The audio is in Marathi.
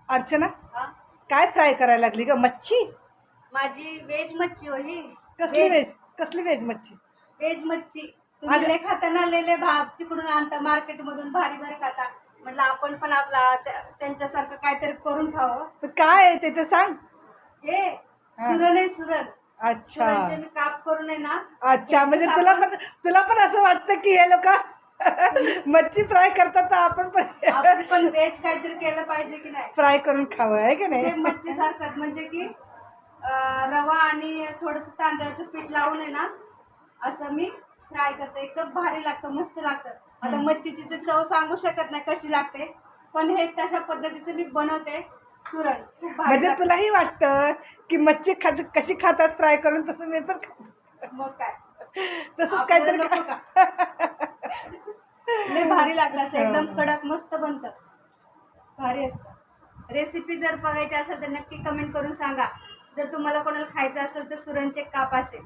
अर्चना, हा? काय फ्राय करायला लागली ग? मच्छी? माझी वेज मच्छी हो ही. कसली वेज? कसली वेज मच्छी? वेज मच्छी. तुम्ही लय खाता ना, लय भाग तिकडून आणता मार्केट मधून, भारी भारी खाता. म्हटलं आपण पण आपला त्यांच्यासारखं काहीतरी करून खावं. तर काय आहे ते सांग. हे हा. सुरण आहे, सुरण. अच्छा सुरणचे मी काप करून आहे ना. अच्छा, म्हणजे तुला पण असं वाटतं की हे लोक मच्छी फ्राय करतात तर आपण आपण पण पण वेज काहीतरी केलं पाहिजे की नाही. फ्राय करून खावं, आहे की नाही? सेम मच्छी सारखंच, म्हणजे की रवा आणि थोडस तांदळाचं पीठ लावून आहे ना, असं मी फ्राय करते. एकदम भारी लागतं, मस्त लागतं. आता मच्छीची चव सांगू शकत नाही कशी लागते, पण हे तशा पद्धतीचं मी बनवते. सुरण खूप भारी म्हणजे लागतं. तुलाही वाटतं की मच्छी कशी खातात फ्राय करून, तसं मी पण मग काय, तसंच आपल्याला काहीतरी नको का? लय भारी लागतं, असं एकदम कडक मस्त बनतं, भारी असतं. रेसिपी जर बघायची असेल तर नक्की कमेंट करून सांगा. जर तुम्हाला कोणाला खायचं असेल तर सुरणचे काप असे.